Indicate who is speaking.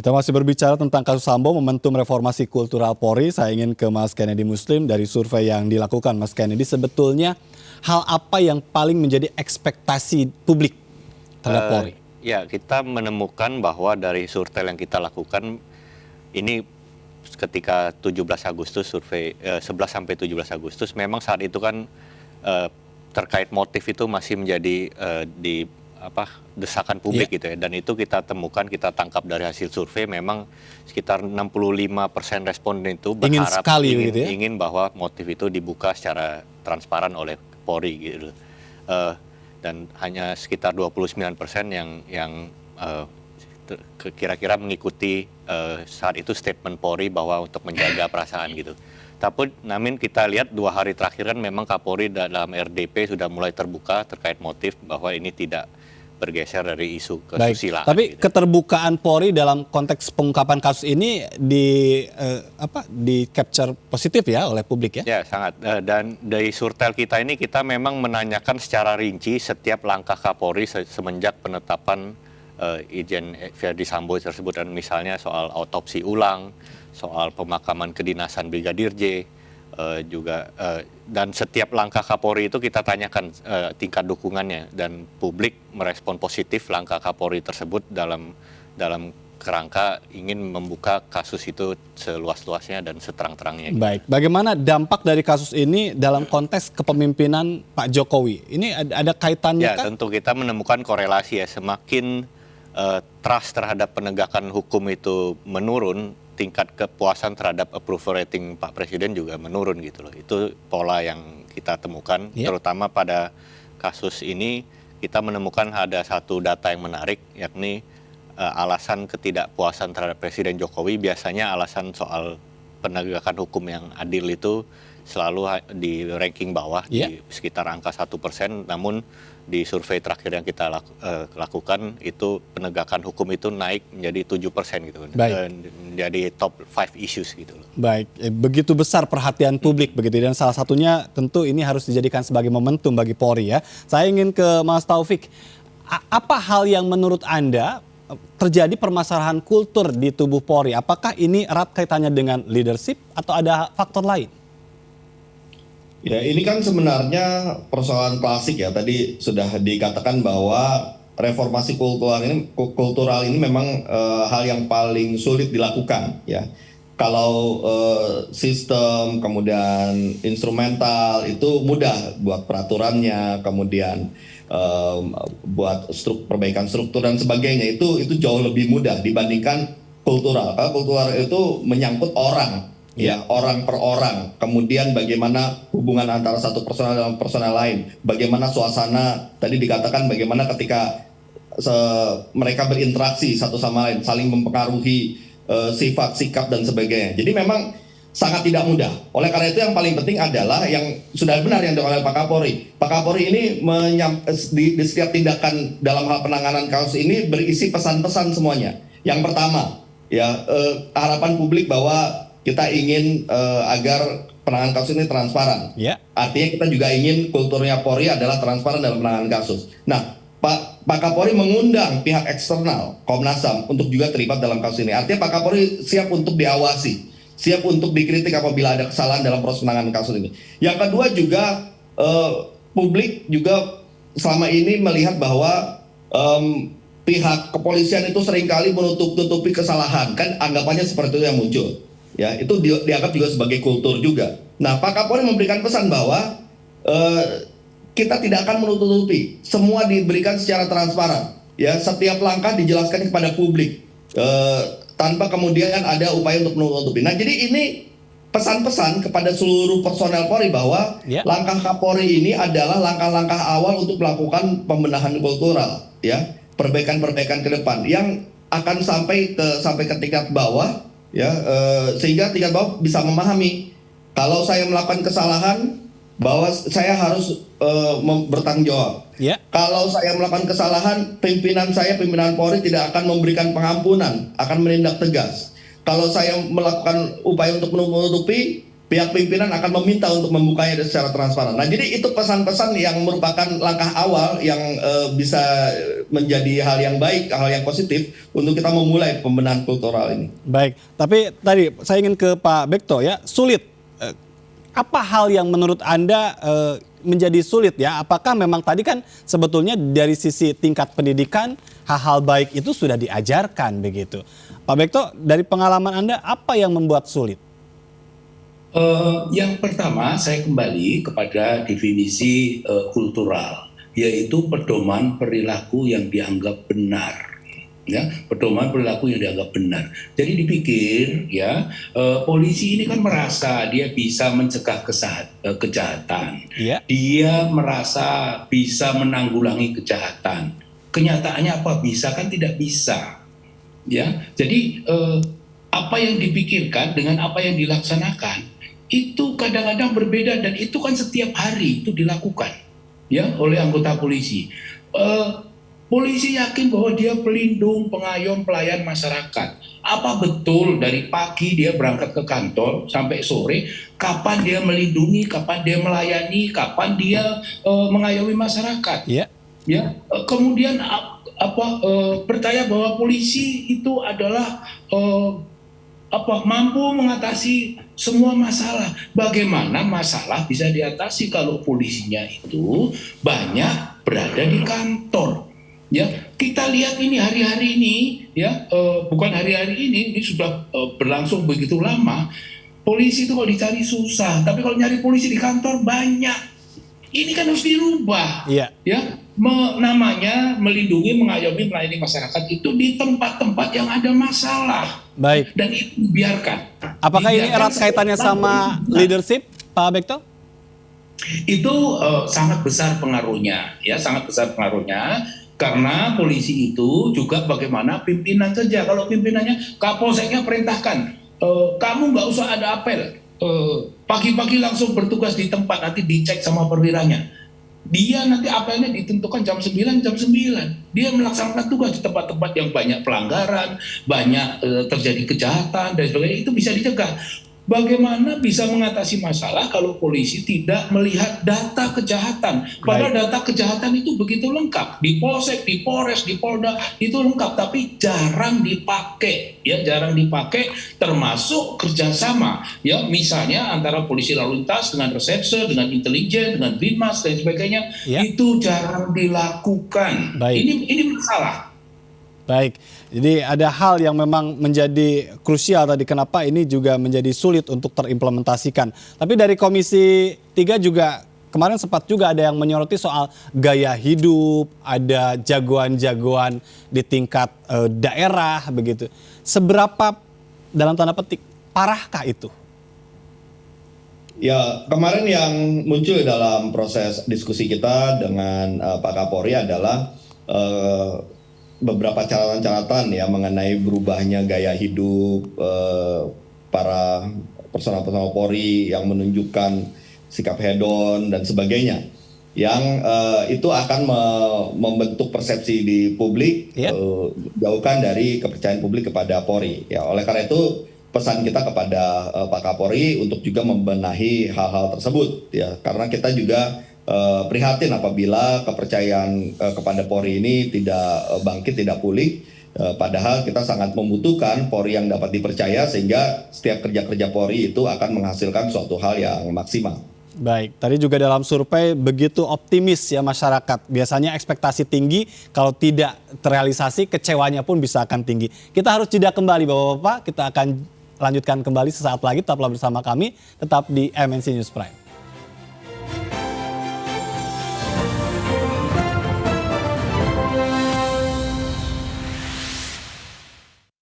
Speaker 1: Kita masih berbicara tentang kasus Sambo, momentum reformasi kultural Polri. Saya ingin ke Mas Kennedy Muslim dari survei yang dilakukan. Mas Kennedy, sebetulnya hal apa yang paling menjadi ekspektasi publik terhadap Polri?
Speaker 2: Ya, kita menemukan bahwa dari survei yang kita lakukan ini ketika 17 Agustus survei 11 sampai 17 Agustus memang saat itu kan terkait motif itu masih menjadi desakan publik gitu ya, dan itu kita temukan, kita tangkap dari hasil survei memang sekitar 65% responden itu berharap ingin bahwa motif itu dibuka secara transparan oleh Polri gitu. Dan hanya sekitar 29% yang kira-kira mengikuti saat itu statement Polri bahwa untuk menjaga perasaan gitu. Tapi namun kita lihat 2 hari terakhir kan memang Kapolri dalam RDP sudah mulai terbuka terkait motif bahwa ini tidak bergeser dari isu kesusilaan.
Speaker 1: Baik, tapi
Speaker 2: gitu.
Speaker 1: Keterbukaan Polri dalam konteks pengungkapan kasus ini di capture positif ya oleh publik ya?
Speaker 2: Ya, sangat. Dan dari surtel kita ini kita memang menanyakan secara rinci setiap langkah Kapolri semenjak penetapan Irjen Verdi Sambo tersebut, dan misalnya soal autopsi ulang, soal pemakaman kedinasan Brigadir J, dan setiap langkah Kapolri itu kita tanyakan tingkat dukungannya, dan publik merespon positif langkah Kapolri tersebut dalam kerangka ingin membuka kasus itu seluas-luasnya dan seterang-terangnya.
Speaker 1: Baik, bagaimana dampak dari kasus ini dalam konteks kepemimpinan Pak Jokowi? Ini ada kaitannya
Speaker 2: kan? Ya, tentu kita menemukan korelasi ya, semakin trust terhadap penegakan hukum itu menurun, tingkat kepuasan terhadap approval rating Pak Presiden juga menurun gitu loh. Itu pola yang kita temukan, terutama pada kasus ini kita menemukan ada satu data yang menarik, yakni alasan ketidakpuasan terhadap Presiden Jokowi biasanya alasan soal penegakan hukum yang adil itu selalu di ranking bawah di sekitar angka 1%, namun di survei terakhir yang kita lakukan itu penegakan hukum itu naik menjadi 7% gitu, menjadi top 5 issues gitu loh.
Speaker 1: Baik, begitu besar perhatian publik begitu, dan salah satunya tentu ini harus dijadikan sebagai momentum bagi Polri ya. Saya ingin ke Mas Taufik, apa hal yang menurut Anda terjadi permasalahan kultur di tubuh Polri? Apakah ini erat kaitannya dengan leadership atau ada faktor lain?
Speaker 3: Ya, ini kan sebenarnya persoalan klasik ya. Tadi sudah dikatakan bahwa reformasi kultural ini memang hal yang paling sulit dilakukan ya. Kalau sistem kemudian instrumental itu mudah buat peraturannya, kemudian buat perbaikan struktur dan sebagainya, itu jauh lebih mudah dibandingkan kultural. Karena kultural itu menyangkut orang. Ya, orang per orang, kemudian bagaimana hubungan antara satu personal dan personal lain, bagaimana suasana, tadi dikatakan bagaimana ketika mereka berinteraksi satu sama lain, saling mempengaruhi sifat, sikap, dan sebagainya. Jadi memang sangat tidak mudah. Oleh karena itu yang paling penting adalah yang sudah benar yang dilakukan oleh Pak Kapolri. Pak Kapolri ini di setiap tindakan dalam hal penanganan kasus ini berisi pesan-pesan semuanya. Yang pertama, ya harapan publik bahwa kita ingin agar penanganan kasus ini transparan. Artinya kita juga ingin kulturnya Polri adalah transparan dalam penanganan kasus. Nah, Pak Kapolri mengundang pihak eksternal, Komnas HAM, untuk juga terlibat dalam kasus ini. Artinya Pak Kapolri siap untuk diawasi, siap untuk dikritik apabila ada kesalahan dalam proses penanganan kasus ini. Yang kedua juga publik juga selama ini melihat bahwa pihak kepolisian itu seringkali menutup-tutupi kesalahan. Kan anggapannya seperti itu yang muncul. Ya, itu dianggap juga sebagai kultur juga. Nah, Pak Kapolri memberikan pesan bahwa kita tidak akan menutupi, semua diberikan secara transparan. Ya, setiap langkah dijelaskan kepada publik tanpa kemudian ada upaya untuk menutupi. Nah, jadi ini pesan-pesan kepada seluruh personel Polri bahwa langkah Kapolri ini adalah langkah-langkah awal untuk melakukan pembenahan kultural, ya, perbaikan-perbaikan ke depan yang akan sampai ke tingkat bawah. Ya, sehingga tingkat bawah bisa memahami kalau saya melakukan kesalahan bahwa saya harus bertanggung jawab. Kalau saya melakukan kesalahan, pimpinan Polri tidak akan memberikan pengampunan, akan menindak tegas. Kalau saya melakukan upaya untuk menutupi, pihak pimpinan akan meminta untuk membukanya secara transparan. Nah, jadi itu pesan-pesan yang merupakan langkah awal yang bisa menjadi hal yang baik, hal yang positif untuk kita memulai pembenahan kultural ini.
Speaker 1: Baik, tapi tadi saya ingin ke Pak Bekto ya, sulit. Apa hal yang menurut Anda menjadi sulit ya? Apakah memang tadi kan sebetulnya dari sisi tingkat pendidikan hal-hal baik itu sudah diajarkan begitu. Pak Bekto, dari pengalaman Anda apa yang membuat sulit?
Speaker 4: Yang pertama, saya kembali kepada definisi kultural, yaitu pedoman perilaku yang dianggap benar. Ya, pedoman perilaku yang dianggap benar. Jadi dipikir, ya, polisi ini kan merasa dia bisa mencegah kejahatan.
Speaker 1: Iya.
Speaker 4: Dia merasa bisa menanggulangi kejahatan. Kenyataannya apa? Bisa kan tidak bisa. Ya, jadi apa yang dipikirkan dengan apa yang dilaksanakan itu kadang-kadang berbeda, dan itu kan setiap hari itu dilakukan ya oleh anggota polisi. Polisi yakin bahwa dia pelindung, pengayom, pelayan masyarakat. Apa betul dari pagi dia berangkat ke kantor sampai sore, kapan dia melindungi, kapan dia melayani, kapan dia mengayomi masyarakat?
Speaker 1: Iya.
Speaker 4: Ya, kemudian percaya bahwa polisi itu adalah mampu mengatasi semua masalah. Bagaimana masalah bisa diatasi kalau polisinya itu banyak berada di kantor? Ya, kita lihat ini hari-hari ini, ya, bukan hari-hari ini sudah berlangsung begitu lama. Polisi itu kalau dicari susah, tapi kalau nyari polisi di kantor banyak. Ini kan harus dirubah.
Speaker 1: Iya.
Speaker 4: Ya, namanya melindungi, mengayomi, melayani masyarakat itu di tempat-tempat yang ada masalah.
Speaker 1: Baik.
Speaker 4: Dan itu dibiarkan.
Speaker 1: Apakah ini erat kaitannya sama leadership, Pak Bekto?
Speaker 4: Itu sangat besar pengaruhnya, ya, sangat besar pengaruhnya. Karena polisi itu juga bagaimana pimpinan kerja. Kalau pimpinannya, Kapolseknya perintahkan, kamu nggak usah ada apel. Pagi-pagi langsung bertugas di tempat, nanti dicek sama perwiranya. Dia nanti apelnya ditentukan jam 9, jam 9. Dia melaksanakan tugas di tempat-tempat yang banyak pelanggaran, banyak terjadi kejahatan dan sebagainya, itu bisa dicegah. Bagaimana bisa mengatasi masalah kalau polisi tidak melihat data kejahatan? Padahal data kejahatan itu begitu lengkap. Di Polsek, di Polres, di Polda itu lengkap, tapi jarang dipakai. Ya, jarang dipakai, termasuk kerjasama. Ya, misalnya antara polisi lalu lintas dengan reserse, dengan intelijen, dengan binmas dan sebagainya,
Speaker 1: Ya.
Speaker 4: itu jarang dilakukan.
Speaker 1: Baik.
Speaker 4: Ini masalah.
Speaker 1: Baik, jadi ada hal yang memang menjadi krusial tadi kenapa ini juga menjadi sulit untuk terimplementasikan. Tapi dari Komisi 3 juga kemarin sempat juga ada yang menyoroti soal gaya hidup, ada jagoan-jagoan di tingkat daerah begitu. Seberapa dalam tanda petik parahkah itu?
Speaker 3: Ya, kemarin yang muncul dalam proses diskusi kita dengan Pak Kapolri adalah beberapa catatan-catatan ya mengenai berubahnya gaya hidup para personal-personal Polri yang menunjukkan sikap hedon dan sebagainya, yang itu akan membentuk persepsi di publik, jauhkan dari kepercayaan publik kepada Polri. Ya, oleh karena itu pesan kita kepada Pak Kapolri untuk juga membenahi hal-hal tersebut, ya, karena kita juga prihatin apabila kepercayaan kepada Polri ini tidak bangkit, tidak pulih. Padahal kita sangat membutuhkan Polri yang dapat dipercaya sehingga setiap kerja-kerja Polri itu akan menghasilkan suatu hal yang maksimal.
Speaker 1: Baik, tadi juga dalam survei begitu optimis ya masyarakat. Biasanya ekspektasi tinggi, kalau tidak terrealisasi kecewanya pun bisa akan tinggi. Kita harus jeda kembali Bapak-Bapak, kita akan lanjutkan kembali sesaat lagi. Tetaplah bersama kami, tetap di MNC News Prime.